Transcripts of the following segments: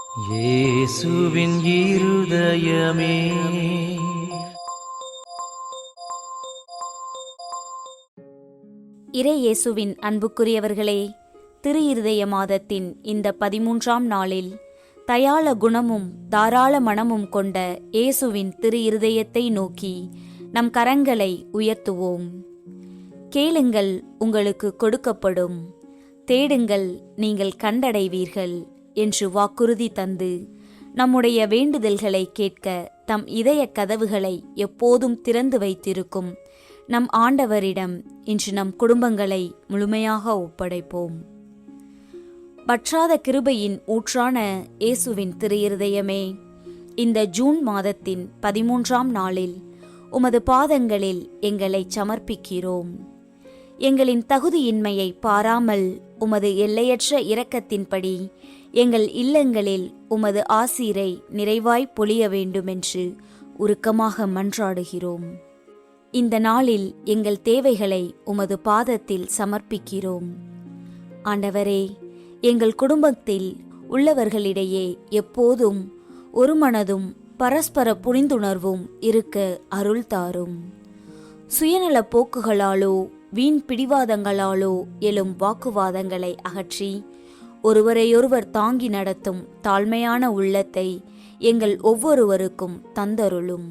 இயேசுவின் இருதயமே. இறை இயேசுவின் அன்புக்குரியவர்களே, திரு இருதய மாதத்தின் இந்த 13ஆம் நாளில் தயாள குணமும் தாராள மனமும் கொண்ட இயேசுவின் திரு இருதயத்தை நோக்கி நம் கரங்களை உயர்த்துவோம். கேளுங்கள், உங்களுக்கு கொடுக்கப்படும், தேடுங்கள், நீங்கள் கண்டடைவீர்கள் என்று வாக்குறுதி தந்து நம்முடைய வேண்டுதல்களை கேட்க தம் இதய கதவுகளை எப்போதும் திறந்து வைத்திருக்கும் நம் ஆண்டவரிடம் இன்று நம் குடும்பங்களை முழுமையாக ஒப்படைப்போம். வற்றாத கிருபையின் ஊற்றான இயேசுவின் திரு இருதயமே, இந்த ஜூன் மாதத்தின் 13ஆம் நாளில் உமது பாதங்களில் எங்களை சமர்ப்பிக்கிறோம். எங்களின் தகுதியின்மையை பாராமல் உமது எல்லையற்ற இரக்கத்தின்படி எங்கள் இல்லங்களில் உமது ஆசீரை நிறைவாய் பொழிய வேண்டுமென்று உருக்கமாக மன்றாடுகிறோம். இந்த நாளில் எங்கள் தேவைகளை உமது பாதத்தில் சமர்ப்பிக்கிறோம். ஆண்டவரே, எங்கள் குடும்பத்தில் உள்ளவர்களிடையே எப்போதும் ஒரு மனதும் பரஸ்பர புரிந்துணர்வும் இருக்க அருள் தாரும். சுயநல போக்குகளாலோ வீண் பிடிவாதங்களாலோ எழும் வாக்குவாதங்களை அகற்றி ஒருவரையொருவர் தாங்கி நடத்தும் தாழ்மையான உள்ளத்தை எங்கள் ஒவ்வொருவருக்கும் தந்தருளும்.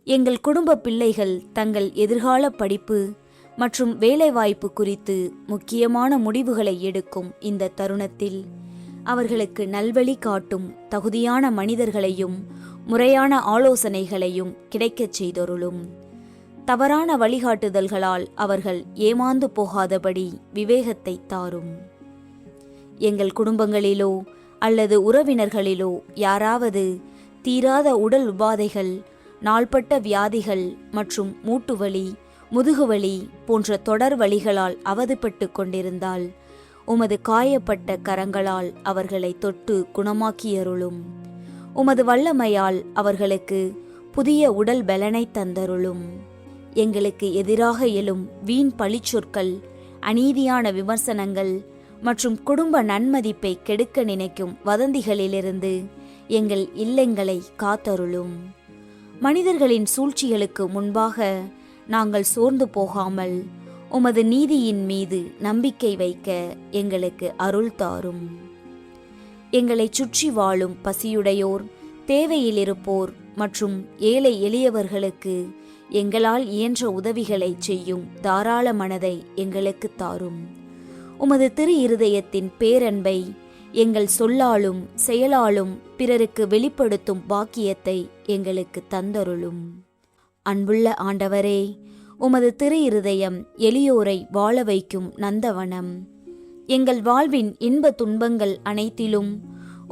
எங்கள் குடும்ப பிள்ளைகள் தங்கள் எதிர்கால படிப்பு மற்றும் வேலைவாய்ப்பு குறித்து முக்கியமான முடிவுகளை எடுக்கும் இந்த தருணத்தில் அவர்களுக்கு நல்வழி காட்டும் தகுதியான மனிதர்களையும் முறையான ஆலோசனைகளையும் கிடைக்கச் செய்தருளும். தவறான வழிகாட்டுதல்களால் அவர்கள் ஏமாந்து போகாதபடி விவேகத்தை தாரும். எங்கள் குடும்பங்களிலோ அல்லது உறவினர்களிலோ யாராவது தீராத உடல் உபாதைகள், நாள்பட்ட வியாதிகள் மற்றும் மூட்டுவலி, முதுகுவலி போன்ற தொடர் வலிகளால் அவதிப்பட்டு கொண்டிருந்தால் உமது காயப்பட்ட கரங்களால் அவர்களை தொட்டு குணமாக்கியருளும். உமது வல்லமையால் அவர்களுக்கு புதிய உடல் பலனை தந்தருளும். எங்களுக்கு எதிராக எழும் வீண் பழிச்சொற்கள், அநீதியான விமர்சனங்கள் மற்றும் குடும்ப நன்மதிப்பை கெடுக்க நினைக்கும் வதந்திகளிலிருந்து எங்கள் இல்லங்களை காத்தருளும். மனிதர்களின் சூழ்ச்சிகளுக்கு முன்பாக நாங்கள் சோர்ந்து போகாமல் உமது நீதியின் மீது நம்பிக்கை வைக்க எங்களுக்கு அருள் தாரும். எங்களை சுற்றி வாழும் பசியுடையோர், தேவையில் இருப்போர் மற்றும் ஏழை எளியவர்களுக்கு எங்களால் இயன்ற உதவிகளை செய்யும் தாராள மனதை எங்களுக்கு தாரும். உமது திரு இருதயத்தின் பேரன்பை எங்கள் சொல்லாலும் செயலாலும் பிறருக்கு வெளிப்படுத்தும் பாக்கியத்தை எங்களுக்கு தந்தருளும். அன்புள்ள ஆண்டவரே, உமது திரு இருதயம் எளியோரை வாழ வைக்கும் நந்தவனம். எங்கள் வாழ்வின் இன்ப துன்பங்கள் அனைத்திலும்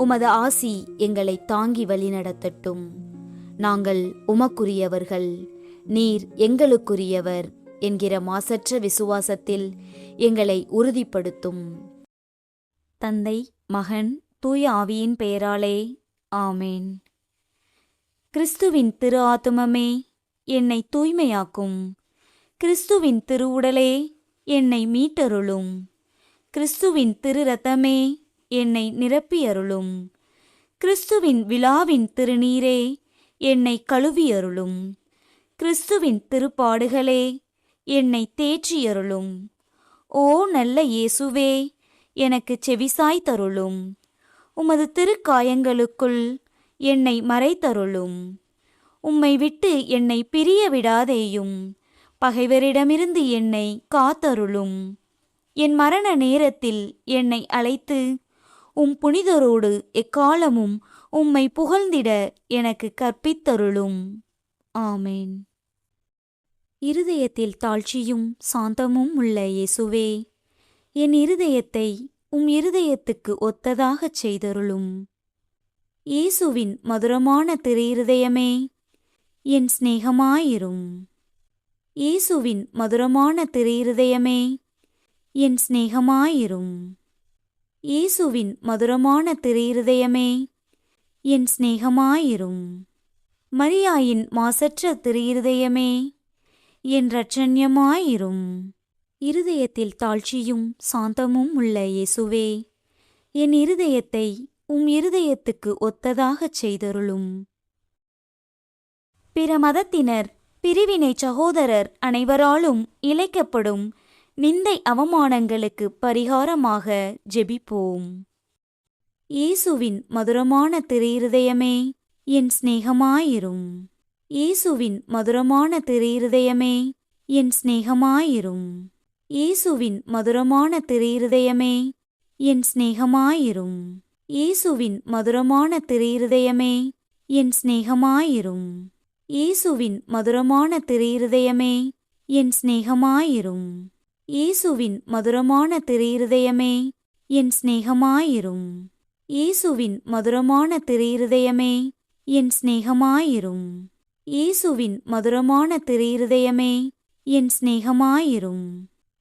உமது ஆசி எங்களை தாங்கி வழிநடத்தட்டும். நாங்கள் உமக்குரியவர்கள், நீர் எங்களுக்குரியவர் என்கிற மாசற்ற விசுவாசத்தில் எங்களை உறுதிப்படுத்தும். தந்தை, மகன், தூய ஆவியின் பெயராலே ஆமேன். கிறிஸ்துவின் திரு ஆத்துமமே என்னை தூய்மையாக்கும். கிறிஸ்துவின் திருவுடலே என்னை மீட்டருளும். கிறிஸ்துவின் திரு இரத்தமே என்னை நிரப்பியருளும். கிறிஸ்துவின் விழாவின் திருநீரே என்னை கழுவியருளும். கிறிஸ்துவின் திருப்பாடுகளே என்னை தேற்றியருளும். ஓ நல்ல இயேசுவே, எனக்கு செவிசாய் தருளும். உமது திருக்காயங்களுக்குள் என்னை மறைத்தருளும். உம்மை விட்டு என்னை பிரிய விடாதேயும். பகைவரிடமிருந்து என்னை காத்தருளும். என் மரண நேரத்தில் என்னை அழைத்து உம் புனிதரோடு எக்காலமும் உம்மை புகழ்ந்திட எனக்கு கற்பித்தருளும். ஆமேன். இருதயத்தில் தாழ்ச்சியும் சாந்தமும் உள்ள இயேசுவே, என் இருதயத்தை உம் இருதயத்துக்கு ஒத்ததாகச் செய்தருளும். இயேசுவின் மதுரமான திரு இருதயமே, என் சிநேகமாயிரும். இயேசுவின் மதுரமான திரு இருதயமே, என் சிநேகமாயிரும். இயேசுவின் மதுரமான திரு இருதயமே, என் சிநேகமாயிரும். மரியாயின் மாசற்ற திரு இருதயமே, என் இரட்சண்யமாயிரும். இருதயத்தில் தாழ்ச்சியும் சாந்தமும் உள்ள இயேசுவே, என் இருதயத்தை உம் இருதயத்துக்கு ஒத்ததாகச் செய்தருளும். பிற மதத்தினர், பிரிவினை சகோதரர் அனைவராலும் இழைக்கப்படும் நிந்தை அவமானங்களுக்கு பரிகாரமாக ஜெபிப்போம். இயேசுவின் மதுரமான திருஇருதயமே, என் சிநேகமாயிரும். இயேசுவின் மதுரமான திருஇருதயமே, என் சிநேகமாயிரும். இயேசுவின் மதுரமான திருஇருதயமே, என் சிநேகமாயிரும். இயேசுவின் மதுரமான திருஇருதயமே, என் சிநேகமாயிரும். இயேசுவின் மதுரமான திருஇருதயமே, என் சிநேகமாயிரும். இயேசுவின் மதுரமான திருஇருதயமே, என் சிநேகமாயிரும். இயேசுவின் மதுரமான திருஇருதயமே, என் சிநேகமாயிரும். இயேசுவின் மதுரமான திருஇருதயமே, என் சிநேகமாயிரும்.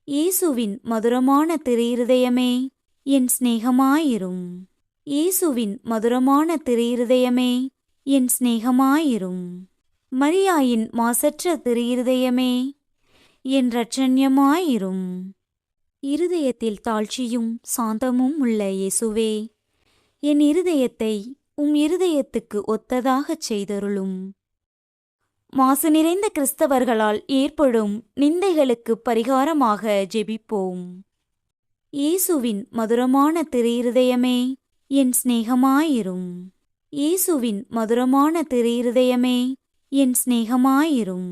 இயேசுவின் மதுரமான திருஇருதயமே, என் சிநேகமாயிரும். இயேசுவின் மதுரமான திருஇருதயமே, என் சிநேகமாயிரும். மரியாயின் மாசற்ற திருஇருதயமே, என் இரட்சண்யமாயிரும். இருதயத்தில் தாழ்ச்சியும் சாந்தமும் உள்ள இயேசுவே, என் இருதயத்தை உம் இருதயத்துக்கு ஒத்ததாகச் செய்தருளும். மாசு நிறைந்த கிறிஸ்தவர்களால் ஏற்படும் நிந்தைகளுக்கு பரிகாரமாக ஜெபிப்போம். இயேசுவின் மதுரமான திருஇருதயமே, என் சிநேகமாயிரும். இயேசுவின் மதுரமான திருஇருதயமே, என் சிநேகமாயிரும்.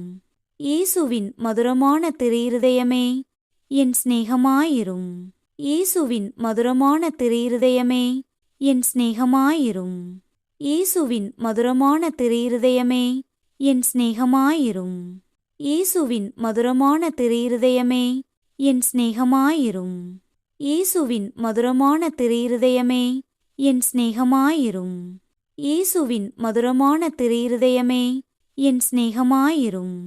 இயேசுவின் மதுரமான திருஇருதயமே, என் சிநேகமாயிரும். இயேசுவின் மதுரமான திருஇருதயமே, என் சிநேகமாயிரும். இயேசுவின் மதுரமான திருஇருதயமே, என் சிநேகமாயிரும். இயேசுவின் மதுரமான திருஇருதயமே, என் சிநேகமாயிரும். இயேசுவின் மதுரமான திருஇருதயமே, என் சிநேகமாயிரும். இயேசுவின் மதுரமான திருஇருதயமே, என் சிநேகமாயிரும்.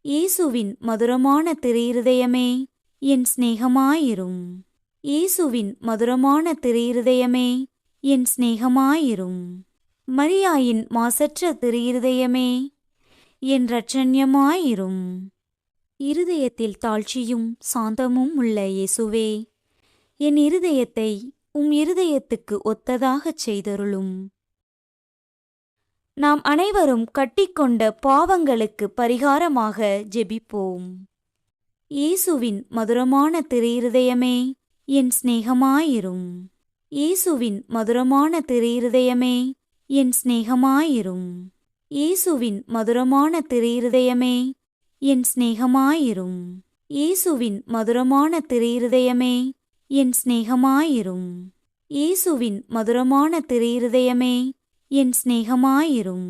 இயேசுவின் மதுரமான திருஇருதயமே, என் சிநேகமாயிரும். இயேசுவின் மதுரமான திருஇருதயமே, என் சிநேகமாயிரும். மரியாயின் மாசற்ற திருஇருதயமே, என் இரட்சண்யமாயிரும். இருதயத்தில் தாழ்ச்சியும் சாந்தமும் உள்ள இயேசுவே, என் இருதயத்தை உம் இருதயத்துக்கு ஒத்ததாகச் செய்தருளும். நாம் அனைவரும் கட்டிக்கொண்ட பாவங்களுக்கு பரிகாரமாக ஜெபிப்போம். இயேசுவின் மதுரமான திருஇருதயமே, என் சிநேகமாயிரும். இயேசுவின் மதுரமான திருஇருதயமே, என் சிநேகமாயிரும். இயேசுவின் மதுரமான திருஇருதயமே, என் சிநேகமாயிரும். இயேசுவின் மதுரமான திருஇருதயமே, என் சிநேகமாயிரும். இயேசுவின் மதுரமான திருஇருதயமே, என் சிநேகமாயிரும்.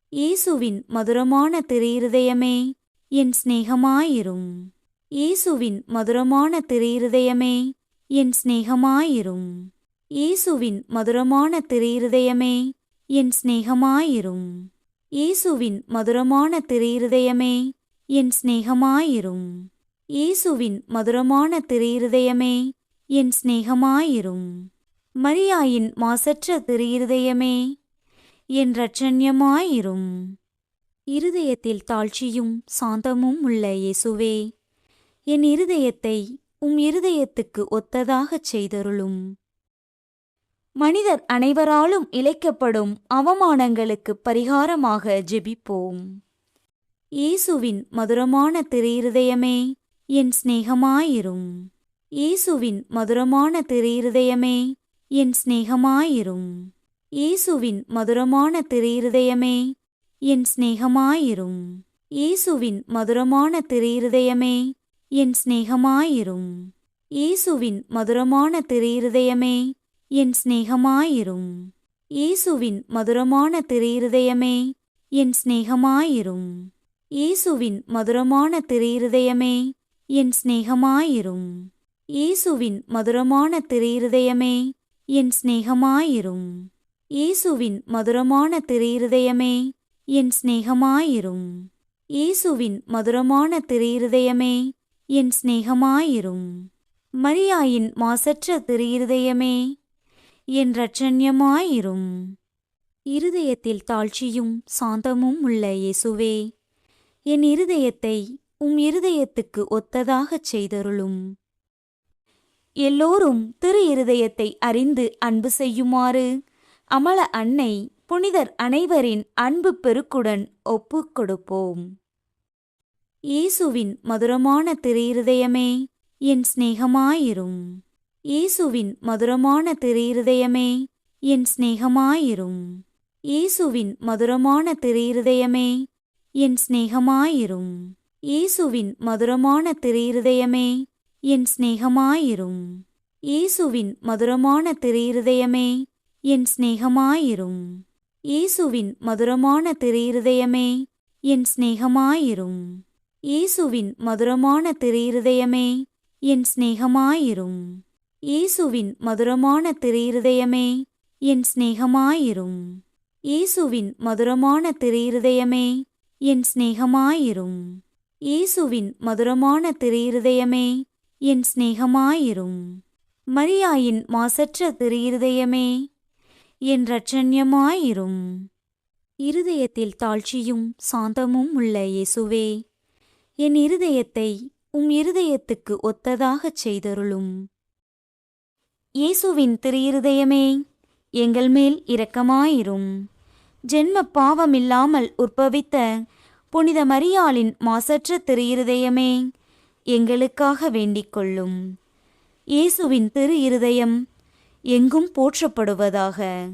இயேசுவின் மதுரமான திருஇருதயமே, என் சிநேகமாயிரும். இயேசுவின் மதுரமான திருஇருதயமே, என் சிநேகமாயிரும். இயேசுவின் மதுரமான திருஇருதயமே, என் சிநேகமாயிரும். இயேசுவின் மதுரமான திருஇருதயமே, என் சிநேகமாயிரும். இயேசுவின் மதுரமான திருஇருதயமே, என் சிநேகமாயிரும். மரியாயின் மாசற்ற திருஇருதயமே, என் இரட்சண்யமாயிரும். இருதயத்தில் தாழ்ச்சியும் சாந்தமும் உள்ள இயேசுவே, என் இருதயத்தை உம் இருதயத்துக்கு ஒத்ததாகச் செய்தருளும். மனிதர் அனைவராலும் இழைக்கப்படும் அவமானங்களுக்கு பரிகாரமாக ஜெபிப்போம். இயேசுவின் மதுரமான திருஇருதயமே, என் சிநேகமாயிரும். இயேசுவின் மதுரமான திருஇருதயமே, என் சிநேகமாயிரும். இயேசுவின் மதுரமான திருஇருதயமே, என் சிநேகமாயிரும். இயேசுவின் மதுரமான திருஇருதயமே, என் சிநேகமாயிரும். இயேசுவின் மதுரமான திருஇருதயமே, என் சிநேகமாயிரும். இயேசுவின் மதுரமான திருஇருதயமே, என் சிநேகமாயிரும். இயேசுவின் மதுரமான திருஇருதயமே, என் சிநேகமாயிரும். இயேசுவின் மதுரமான திருஇருதயமே, என் சிநேகமாயிரும். இயேசுவின் மதுரமான திருஇருதயமே, என் சிநேகமாயிரும். இயேசுவின் மதுரமான திருஇருதயமே, என் சிநேகமாயிரும். மரியாயின் மாசற்ற திருஇருதயமே, என் இரட்சண்யமாயிரும். இருதயத்தில் தாழ்ச்சியும் சாந்தமும் உள்ள இயேசுவே, என் இருதயத்தை உம் இருதயத்துக்கு ஒத்ததாகச் செய்தருளும். எல்லோரும் திரு இருதயத்தை அறிந்து அன்பு செய்யுமாறு அமல அன்னை புனிதர் அனைவரின் அன்பு பெருக்குடன் ஒப்புக் கொடுப்போம். இயேசுவின் மதுரமான திருஇருதயமே, என் சிநேகமாயிரும். இயேசுவின் மதுரமான திருஇருதயமே, என் சிநேகமாயிரும். இயேசுவின் மதுரமான திருஇருதயமே, என் சிநேகமாயிரும். இயேசுவின் மதுரமான திருஇருதயமே, என் சிநேகமாயிரும். இயேசுவின் மதுரமான திருஇருதயமே, என் சிநேகமாயிரும். இயேசுவின் மதுரமான திருஇருதயமே, என் சிநேகமாயிரும். இயேசுவின் மதுரமான திருஇருதயமே, என் சிநேகமாயிரும். இயேசுவின் மதுரமான திருஇருதயமே, என் சிநேகமாயிரும். இயேசுவின் மதுரமான திருஇருதயமே, என் சிநேகமாயிரும். இயேசுவின் மதுரமான திருஇருதயமே, என் சிநேகமாயிரும். மரியாயின் மாசற்ற திருஇருதயமே, என் இரட்சண்யமாயிரும். இருதயத்தில் தாழ்ச்சியும் சாந்தமும் உள்ள இயேசுவே, என் இருதயத்தை இருதயத்துக்கு ஒத்ததாகச் செய்தருளும். இயேசுவின் திருஇருதயமே, எங்கள் மேல் இரக்கமாயிரும். ஜென்ம பாவமில்லாமல் உற்பவித்த புனித மரியாளின் மாசற்ற திருஇருதயமே, எங்களுக்காக வேண்டிக் கொள்ளும். இயேசுவின் திருஇருதயம் எங்கும் போற்றப்படுவதாக.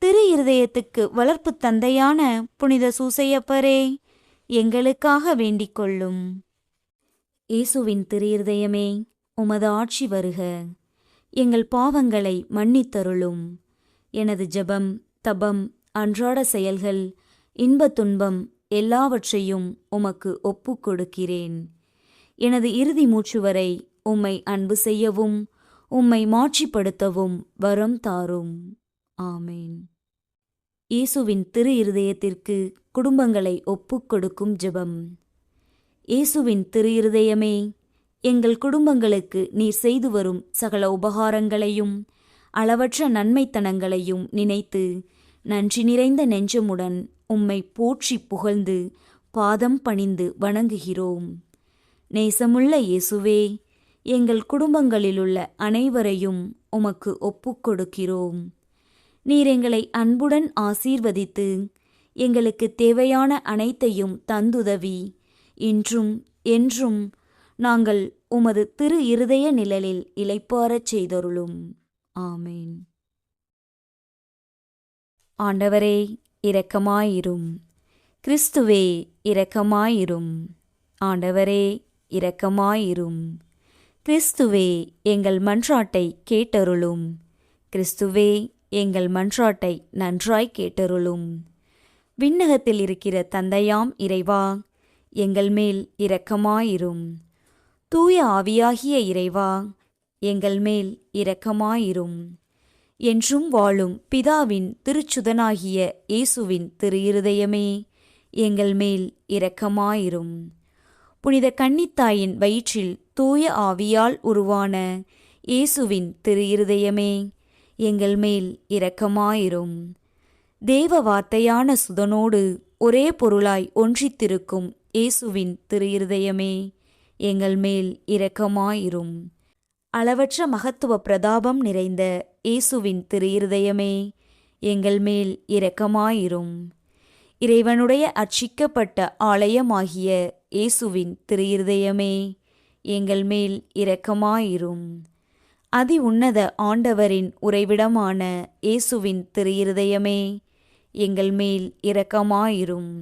திருஇருதயத்துக்கு வளர்ப்பு தந்தையான புனித சூசையப்பரே, எங்களுக்காக வேண்டிக் கொள்ளும். இயேசுவின் திருஇருதயமே, உமது ஆட்சி வருக. எங்கள் பாவங்களை மன்னித்தருளும். எனது ஜெபம், தபம், அன்றாட செயல்கள், இன்பத் துன்பம் எல்லாவற்றையும் உமக்கு ஒப்புக் கொடுக்கிறேன். எனது இறுதி மூச்சு வரை உம்மை அன்பு செய்யவும் உம்மை மாட்சிப்படுத்தவும் வரம் தாரும். ஆமேன். இயேசுவின் திருஇருதயத்திற்கு குடும்பங்களை ஒப்புக் கொடுக்கும் ஜெபம். இயேசுவின் திருஇருதயமே, எங்கள் குடும்பங்களுக்கு நீர் செய்து வரும் சகல உபகாரங்களையும் அளவற்ற நன்மைத்தனங்களையும் நினைத்து நன்றி நிறைந்த நெஞ்சமுடன் உம்மை போற்றி புகழ்ந்து பாதம் பணிந்து வணங்குகிறோம். நேசமுள்ள இயேசுவே, எங்கள் குடும்பங்களிலுள்ள அனைவரையும் உமக்கு ஒப்புக் கொடுக்கிறோம். நீர் எங்களை அன்புடன் ஆசீர்வதித்து எங்களுக்கு தேவையான அனைத்தையும் தந்துதவி இன்றும் என்றும் நாங்கள் உமது திரு இருதய நிழலில் இளைப்பாறச் செய்தருளும். ஆமேன். ஆண்டவரே, இரக்கமாயிரும். கிறிஸ்துவே, இரக்கமாயிரும். ஆண்டவரே, இரக்கமாயிரும். கிறிஸ்துவே, எங்கள் மன்றாட்டை கேட்டருளும். கிறிஸ்துவே, எங்கள் மன்றாட்டை நன்றாய் கேட்டருளும். விண்ணகத்தில் இருக்கிற தந்தையாம் இறைவா, எங்கள் மேல் இரக்கமாயிரும். தூய ஆவியாகிய இறைவா, எங்கள் மேல் இரக்கமாயிரும். என்றும் வாழும் பிதாவின் திருச்சுதனாகிய இயேசுவின் திருஇருதயமே, எங்கள் மேல் இரக்கமாயிரும். புனித கன்னித்தாயின் வயிற்றில் தூய ஆவியால் உருவான இயேசுவின் திருஇருதயமே, எங்கள் மேல் இரக்கமாயிரும். தேவ வார்த்தையான சுதனோடு ஒரே பொருளாய் ஒன்றித்திருக்கும் இயேசுவின் திருஇருதயமே, எங்கள் மேல் இரக்கமாயிரும். அளவற்ற மகத்துவ பிரதாபம் நிறைந்த இயேசுவின் திருஇருதயமே, எங்கள் மேல் இரக்கமாயிரும். இறைவனுடைய அர்ச்சிக்கப்பட்ட ஆலயமாகிய இயேசுவின் திருஇருதயமே, எங்கள் மேல் இரக்கமாயிரும். அதி உன்னத ஆண்டவரின் உறைவிடமான இயேசுவின் திருஇருதயமே, எங்கள் மேல் இரக்கமாயிரும்.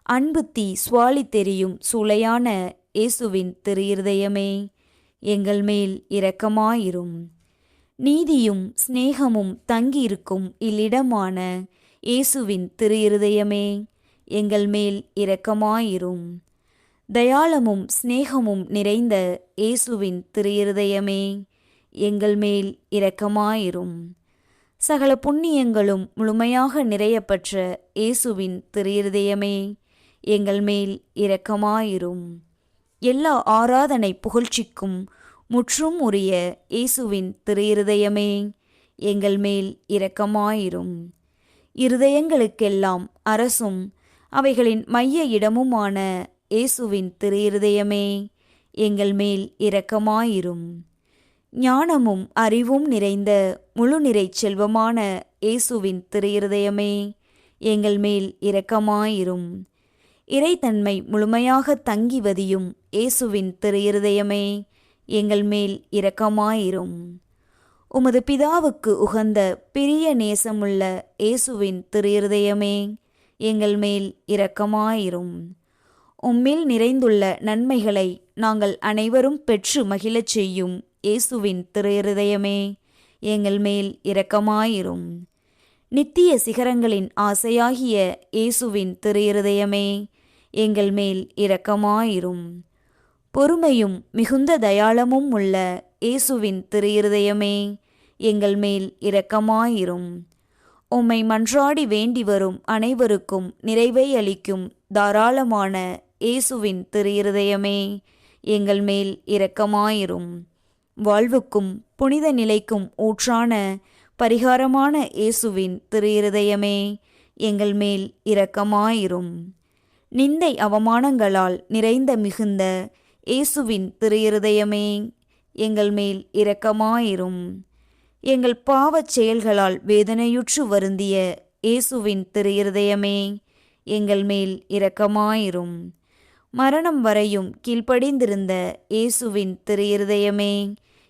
அன்பு தீ சுவாலி தெரியும் சூளையான இயேசுவின் திருஇருதயமே, எங்கள் மேல் இரக்கமாயிரும். நீதியும் சிநேகமும் தங்கியிருக்கும் இல்லிடமான இயேசுவின் திருஇருதயமே, எங்கள் மேல் இரக்கமாயிரும். தயாளமும் சிநேகமும் நிறைந்த இயேசுவின் திருஇருதயமே, எங்கள் மேல் இரக்கமாயிரும். சகல புண்ணியங்களும் முழுமையாக நிறையப்பெற்ற இயேசுவின் திருஇருதயமே, எங்கள் மேல் இரக்கமாயிரும். எல்லா ஆராதனை புகழ்ச்சிக்கும் முற்றும் உரிய இயேசுவின் திருஇருதயமே, எங்கள் மேல் இரக்கமாயிரும். இருதயங்களுக்கெல்லாம் அரசும் அவைகளின் மைய இடமுமான இயேசுவின் திருஇருதயமே, எங்கள் மேல் இரக்கமாயிரும். ஞானமும் அறிவும் நிறைந்த முழுநிறைச் செல்வமான இயேசுவின் திரு இருதயமே, எங்கள் மேல் இரக்கமாயிரும். இறைத்தன்மை முழுமையாக தங்கி வதியும் இயேசுவின் திரு இருதயமே, எங்கள் மேல் இரக்கமாயிரும். உமது பிதாவுக்கு உகந்த பிரிய நேசமுள்ள இயேசுவின் திரு இருதயமே, எங்கள் மேல் இரக்கமாயிரும். உம்மில் நிறைந்துள்ள நன்மைகளை நாங்கள் அனைவரும் பெற்று மகிழச் செய்யும் இயேசுவின் திரு இருதயமே, எங்கள் மேல் இரக்கமாயிரும். நித்திய சிகரங்களின் ஆசையாகிய இயேசுவின் திரு இருதயமே, எங்கள் மேல் இரக்கமாயிரும். பொறுமையும் மிகுந்த தயாளமும் உள்ள இயேசுவின் திரு இருதயமே, எங்கள் மேல் இரக்கமாயிரும். உம்மை மன்றாடி வேண்டி வரும் அனைவருக்கும் நிறைவை அளிக்கும் தாராளமான இயேசுவின் திரு இருதயமே, எங்கள் மேல் இரக்கமாயிரும். வாழ்வுக்கும் புனித நிலைக்கும் ஊற்றான பரிகாரமான இயேசுவின் திரு இருதயமே, எங்கள் மேல் இரக்கமாயிரும். நிந்தை அவமானங்களால் நிறைந்த மிகுந்த இயேசுவின் திரு இருதயமே, எங்கள் மேல் இரக்கமாயிரும். எங்கள் பாவச் செயல்களால் வேதனையுற்று வருந்திய இயேசுவின் திரு இருதயமே, எங்கள் மேல் இரக்கமாயிரும். மரணம் வரையும் கீழ்ப்படிந்திருந்த இயேசுவின் திரு இருதயமே,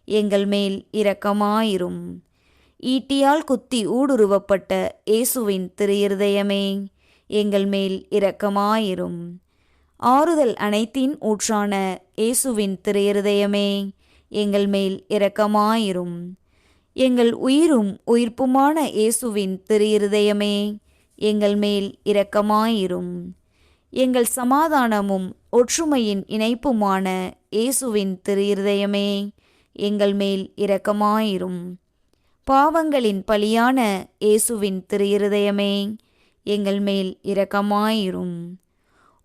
எங்கள் மேல் இரக்கமாயிரும். ஈட்டியால் குத்தி ஊடுருவப்பட்ட இயேசுவின் திரு இருதயமே, எங்கள் மேல் இரக்கமாயிரும். ஆறுதல் அனைத்தின் ஊற்றான இயேசுவின் திரு இருதயமே, எங்கள் மேல் இரக்கமாயிரும். எங்கள் உயிரும் உயிர்ப்புமான இயேசுவின் திரு இருதயமே, எங்கள் மேல் இரக்கமாயிரும். எங்கள் சமாதானமும் ஒற்றுமையின் இணைப்புமான இயேசுவின் திரு இருதயமே, எங்கள் மேல் இரக்கமாயிரும். பாவங்களின் பலியான இயேசுவின் திரு இருதயமே, எங்கள் மேல் இரக்கமாயிரும்.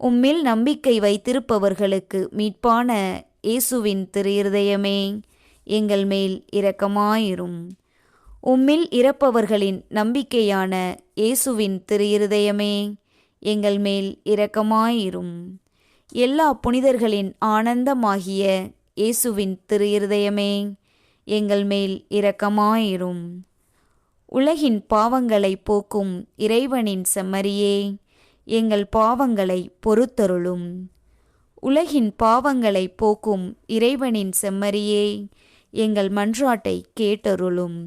உம்மில் நம்பிக்கை வைத்திருப்பவர்களுக்கு மீட்பான இயேசுவின் திரு இருதயமே, எங்கள் மேல் இரக்கமாயிரும். உம்மில் இறப்பவர்களின் நம்பிக்கையான இயேசுவின் திரு இருதயமே, எங்கள் மேல் இரக்கமாயிரும். எல்லா புனிதர்களின் ஆனந்தமாகிய இயேசுவின் திரு இருதயமே, எங்கள் மேல் இரக்கமாயிரும். உலகின் பாவங்களை போக்கும் இறைவனின் செம்மறியே, எங்கள் பாவங்களை பொறுத்தருளும். உலகின் பாவங்களை போக்கும் இறைவனின் செம்மறியே, எங்கள் மன்றாட்டை கேட்டருளும்.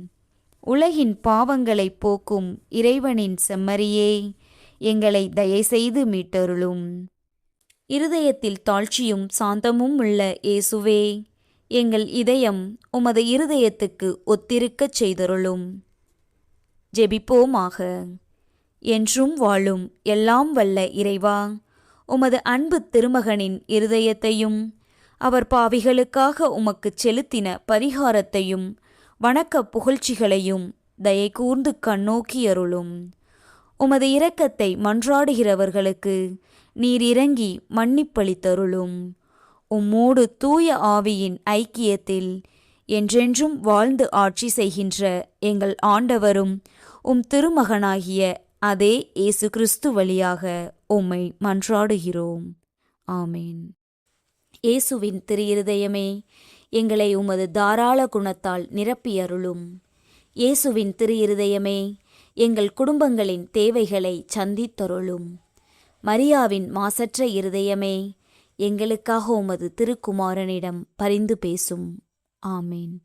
உலகின் பாவங்களை போக்கும் இறைவனின் செம்மறியே, எங்களை தயைசெய்து மீட்டருளும். இருதயத்தில் தாழ்ச்சியும் சாந்தமும் உள்ள இயேசுவே, எங்கள் இதயம் உமது இருதயத்துக்கு ஒத்திருக்கச் செய்தருளும். ஜெபிப்போமாக. என்றும் வாழும் எல்லாம் வல்ல இறைவா, உமது அன்பு திருமகனின் இருதயத்தையும் அவர் பாவிகளுக்காக உமக்குச் செலுத்தின பரிகாரத்தையும் வணக்க புகழ்ச்சிகளையும் தயை கூர்ந்து கண்ணோக்கியருளும். உமது இரக்கத்தை மன்றாடுகிறவர்களுக்கு நீர் இறங்கி மன்னிப்பளித்தருளும். உம்மோடு தூய ஆவியின் ஐக்கியத்தில் என்றென்றும் வாழ்ந்து ஆட்சி செய்கின்ற எங்கள் ஆண்டவரும் உம் திருமகனாகிய அதே இயேசு கிறிஸ்து வழியாக உம்மை மன்றாடுகிறோம். ஆமேன். இயேசுவின் திரு இருதயமே, எங்களை உமது தாராள குணத்தால் நிரப்பியருளும். இயேசுவின் திரு இருதயமே, எங்கள் குடும்பங்களின் தேவைகளை சந்தித்தருளும். மரியாவின் மாசற்ற இருதயமே, எங்களுக்காக உமது திருக்குமாரனிடம் பரிந்து பேசும். ஆமேன்.